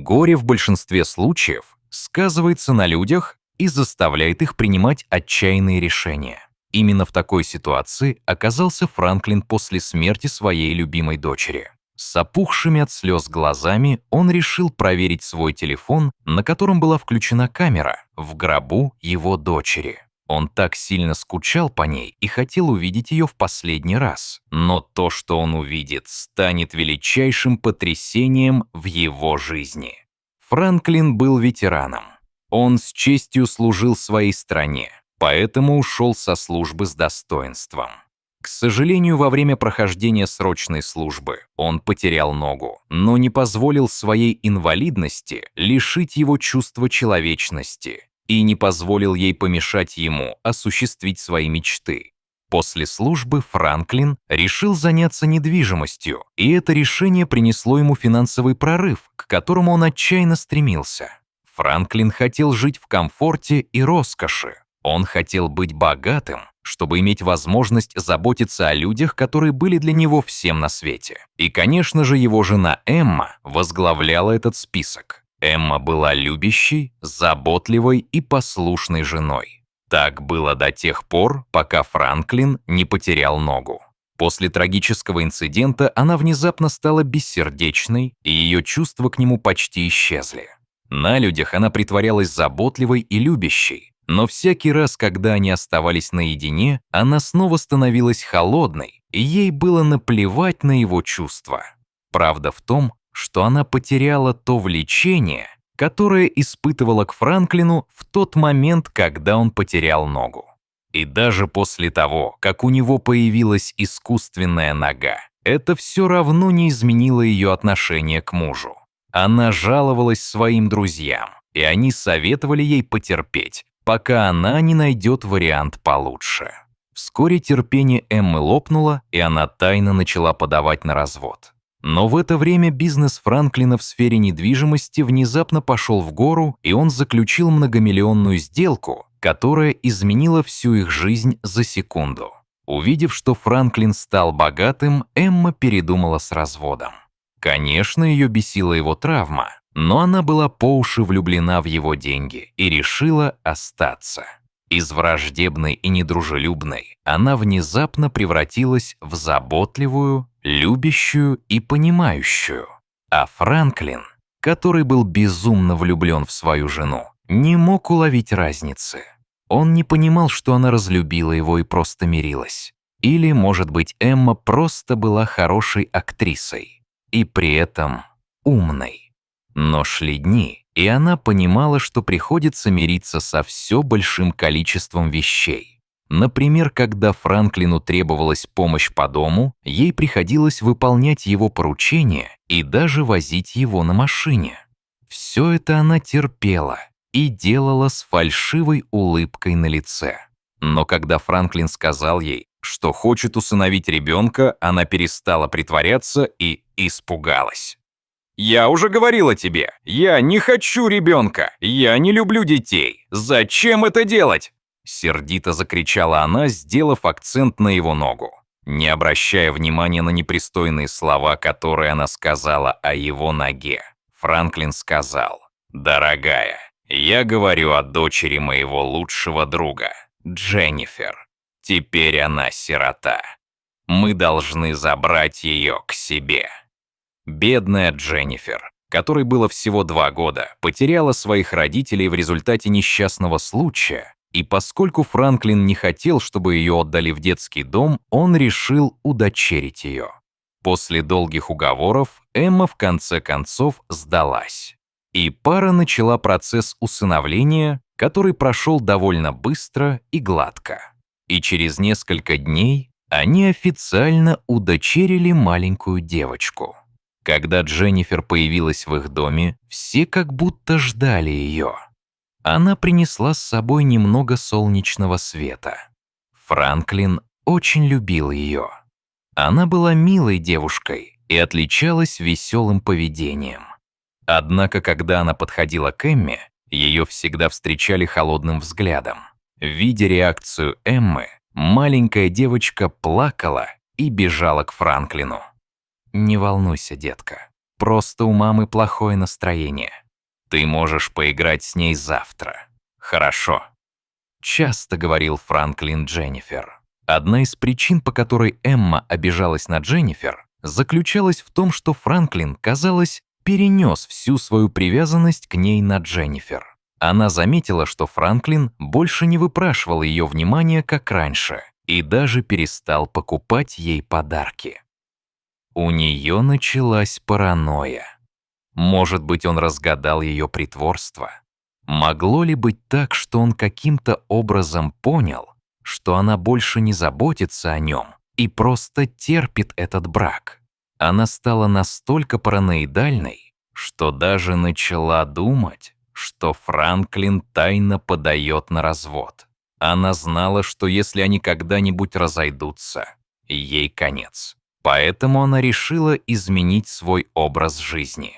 Горе в большинстве случаев сказывается на людях и заставляет их принимать отчаянные решения. Именно в такой ситуации оказался Франклин после смерти своей любимой дочери. С опухшими от слез глазами он решил проверить свой телефон, на котором была включена камера, в гробу его дочери. Он так сильно скучал по ней и хотел увидеть ее в последний раз. Но то, что он увидит, станет величайшим потрясением в его жизни. Франклин был ветераном. Он с честью служил своей стране, поэтому ушел со службы с достоинством. К сожалению, во время прохождения срочной службы он потерял ногу, но не позволил своей инвалидности лишить его чувства человечности и не позволил ей помешать ему осуществить свои мечты. После службы Франклин решил заняться недвижимостью, и это решение принесло ему финансовый прорыв, к которому он отчаянно стремился. Франклин хотел жить в комфорте и роскоши. Он хотел быть богатым, чтобы иметь возможность заботиться о людях, которые были для него всем на свете. И, конечно же, его жена Эмма возглавляла этот список. Эмма была любящей, заботливой и послушной женой. Так было до тех пор, пока Франклин не потерял ногу. После трагического инцидента она внезапно стала бессердечной, и ее чувства к нему почти исчезли. На людях она притворялась заботливой и любящей, но всякий раз, когда они оставались наедине, она снова становилась холодной, и ей было наплевать на его чувства. Правда в том, что она потеряла то влечение, которое испытывала к Франклину в тот момент, когда он потерял ногу. И даже после того, как у него появилась искусственная нога, это все равно не изменило ее отношение к мужу. Она жаловалась своим друзьям, и они советовали ей потерпеть, пока она не найдет вариант получше. Вскоре терпение Эммы лопнуло, и она тайно начала подавать на развод. Но в это время бизнес Франклина в сфере недвижимости внезапно пошел в гору, и он заключил многомиллионную сделку, которая изменила всю их жизнь за секунду. Увидев, что Франклин стал богатым, Эмма передумала с разводом. Конечно, ее бесила его травма, но она была по уши влюблена в его деньги и решила остаться. Из враждебной и недружелюбной она внезапно превратилась в заботливую, любящую и понимающую. А Франклин, который был безумно влюблен в свою жену, не мог уловить разницы. Он не понимал, что она разлюбила его и просто мирилась. Или, может быть, Эмма просто была хорошей актрисой. И при этом умной. Но шли дни, и она понимала, что приходится мириться со все большим количеством вещей. Например, когда Франклину требовалась помощь по дому, ей приходилось выполнять его поручения и даже возить его на машине. Все это она терпела и делала с фальшивой улыбкой на лице. Но когда Франклин сказал ей, что хочет усыновить ребенка, она перестала притворяться и испугалась. «Я уже говорила тебе, я не хочу ребенка, я не люблю детей. Зачем это делать?» Сердито закричала она, сделав акцент на его ногу. Не обращая внимания на непристойные слова, которые она сказала о его ноге, Франклин сказал: «Дорогая, я говорю о дочери моего лучшего друга, Дженнифер. Теперь она сирота. Мы должны забрать ее к себе». Бедная Дженнифер, которой было всего 2 года, потеряла своих родителей в результате несчастного случая, и поскольку Франклин не хотел, чтобы ее отдали в детский дом, он решил удочерить ее. После долгих уговоров Эмма в конце концов сдалась. И пара начала процесс усыновления, который прошел довольно быстро и гладко. И через несколько дней они официально удочерили маленькую девочку. Когда Дженнифер появилась в их доме, все как будто ждали ее. Она принесла с собой немного солнечного света. Франклин очень любил ее. Она была милой девушкой и отличалась веселым поведением. Однако, когда она подходила к Эмме, ее всегда встречали холодным взглядом. Видя реакцию Эммы, маленькая девочка плакала и бежала к Франклину. «Не волнуйся, детка, просто у мамы плохое настроение. Ты можешь поиграть с ней завтра. Хорошо?» Часто говорил Франклин Дженнифер. Одна из причин, по которой Эмма обижалась на Дженнифер, заключалась в том, что Франклин, казалось, перенес всю свою привязанность к ней на Дженнифер. Она заметила, что Франклин больше не выпрашивал ее внимания, как раньше, и даже перестал покупать ей подарки. У нее началась паранойя. Может быть, он разгадал ее притворство? Могло ли быть так, что он каким-то образом понял, что она больше не заботится о нем и просто терпит этот брак? Она стала настолько параноидальной, что даже начала думать, что Франклин тайно подает на развод. Она знала, что если они когда-нибудь разойдутся, ей конец. Поэтому она решила изменить свой образ жизни.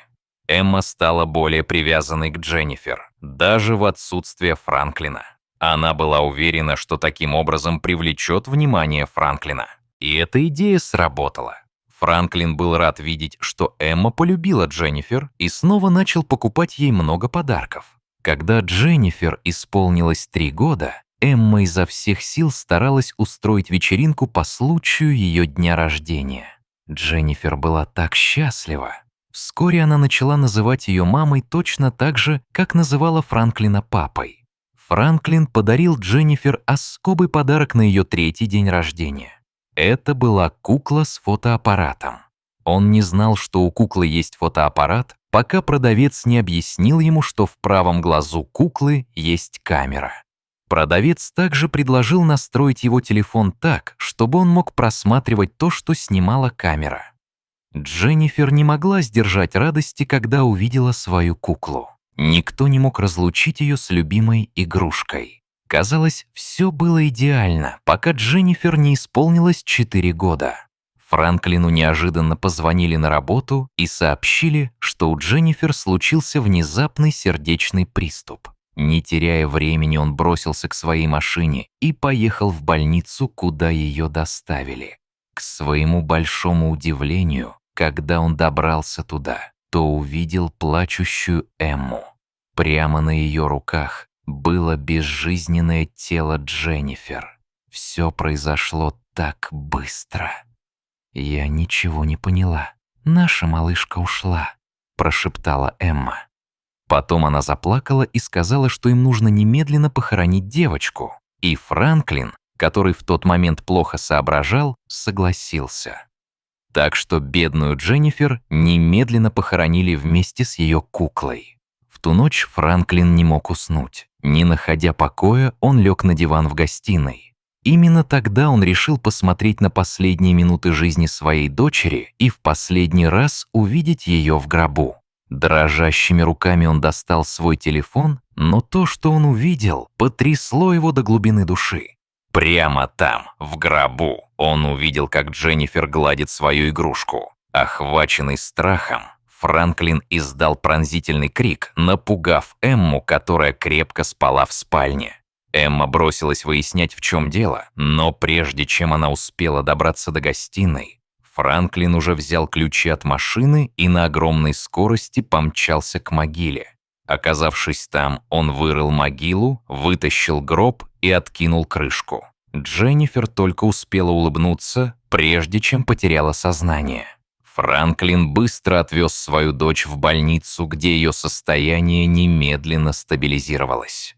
Эмма стала более привязанной к Дженнифер, даже в отсутствие Франклина. Она была уверена, что таким образом привлечет внимание Франклина. И эта идея сработала. Франклин был рад видеть, что Эмма полюбила Дженнифер и снова начал покупать ей много подарков. Когда Дженнифер исполнилось 3 года, Эмма изо всех сил старалась устроить вечеринку по случаю ее дня рождения. Дженнифер была так счастлива. Вскоре она начала называть ее мамой точно так же, как называла Франклина папой. Франклин подарил Дженнифер особый подарок на ее 3-й день рождения. Это была кукла с фотоаппаратом. Он не знал, что у куклы есть фотоаппарат, пока продавец не объяснил ему, что в правом глазу куклы есть камера. Продавец также предложил настроить его телефон так, чтобы он мог просматривать то, что снимала камера. Дженнифер не могла сдержать радости, когда увидела свою куклу. Никто не мог разлучить ее с любимой игрушкой. Казалось, все было идеально, пока Дженнифер не исполнилось 4 года. Франклину неожиданно позвонили на работу и сообщили, что у Дженнифер случился внезапный сердечный приступ. Не теряя времени, он бросился к своей машине и поехал в больницу, куда ее доставили. К своему большому удивлению, когда он добрался туда, то увидел плачущую Эмму. Прямо на ее руках было безжизненное тело Дженнифер. Все произошло так быстро. «Я ничего не поняла. Наша малышка ушла», – прошептала Эмма. Потом она заплакала и сказала, что им нужно немедленно похоронить девочку. И Франклин, который в тот момент плохо соображал, согласился. Так что бедную Дженнифер немедленно похоронили вместе с ее куклой. В ту ночь Франклин не мог уснуть. Не находя покоя, он лег на диван в гостиной. Именно тогда он решил посмотреть на последние минуты жизни своей дочери и в последний раз увидеть ее в гробу. Дрожащими руками он достал свой телефон, но то, что он увидел, потрясло его до глубины души. Прямо там, в гробу, он увидел, как Дженнифер гладит свою игрушку. Охваченный страхом, Франклин издал пронзительный крик, напугав Эмму, которая крепко спала в спальне. Эмма бросилась выяснять, в чем дело, но прежде чем она успела добраться до гостиной, Франклин уже взял ключи от машины и на огромной скорости помчался к могиле. Оказавшись там, он вырыл могилу, вытащил гроб и откинул крышку. Дженнифер только успела улыбнуться, прежде чем потеряла сознание. Франклин быстро отвез свою дочь в больницу, где ее состояние немедленно стабилизировалось.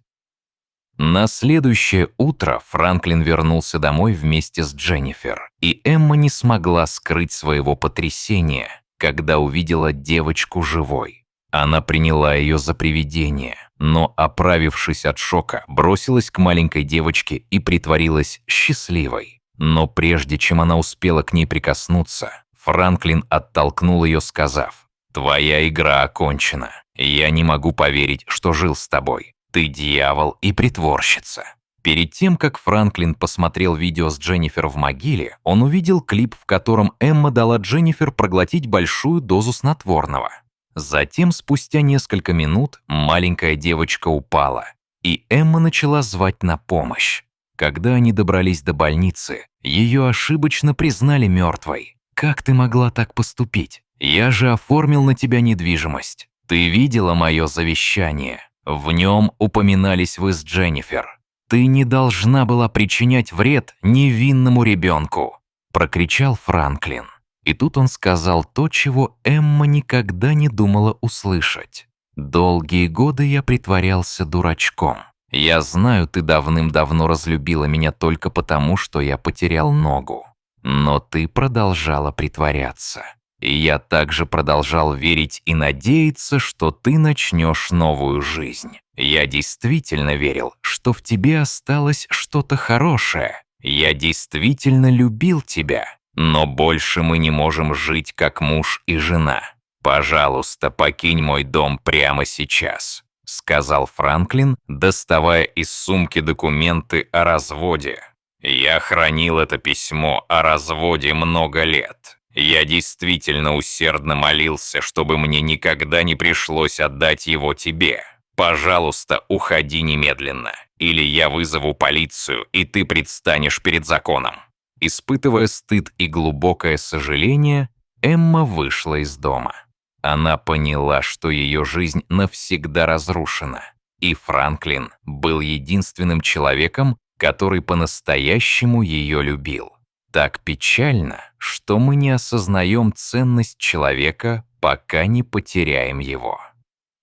На следующее утро Франклин вернулся домой вместе с Дженнифер, и Эмма не смогла скрыть своего потрясения, когда увидела девочку живой. Она приняла ее за привидение, но, оправившись от шока, бросилась к маленькой девочке и притворилась счастливой. Но прежде чем она успела к ней прикоснуться, Франклин оттолкнул ее, сказав: «Твоя игра окончена. Я не могу поверить, что жил с тобой. Ты дьявол и притворщица». Перед тем, как Франклин посмотрел видео с Дженнифер в могиле, он увидел клип, в котором Эмма дала Дженнифер проглотить большую дозу снотворного. Затем, спустя несколько минут, маленькая девочка упала, и Эмма начала звать на помощь. Когда они добрались до больницы, ее ошибочно признали мертвой. «Как ты могла так поступить? Я же оформил на тебя недвижимость. Ты видела мое завещание? В нем упоминались вы с Дженнифер. Ты не должна была причинять вред невинному ребенку», – прокричал Франклин. И тут он сказал то, чего Эмма никогда не думала услышать. «Долгие годы я притворялся дурачком. Я знаю, ты давным-давно разлюбила меня только потому, что я потерял ногу. Но ты продолжала притворяться. И я также продолжал верить и надеяться, что ты начнешь новую жизнь. Я действительно верил, что в тебе осталось что-то хорошее. Я действительно любил тебя. Но больше мы не можем жить как муж и жена. Пожалуйста, покинь мой дом прямо сейчас», — сказал Франклин, доставая из сумки документы о разводе. «Я хранил это письмо о разводе много лет. Я действительно усердно молился, чтобы мне никогда не пришлось отдать его тебе. Пожалуйста, уходи немедленно, или я вызову полицию, и ты предстанешь перед законом». Испытывая стыд и глубокое сожаление, Эмма вышла из дома. Она поняла, что ее жизнь навсегда разрушена, и Франклин был единственным человеком, который по-настоящему ее любил. Так печально, что мы не осознаем ценность человека, пока не потеряем его.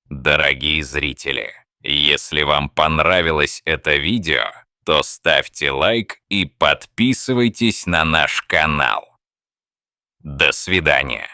Дорогие зрители, если вам понравилось это видео, то ставьте лайк и подписывайтесь на наш канал. До свидания.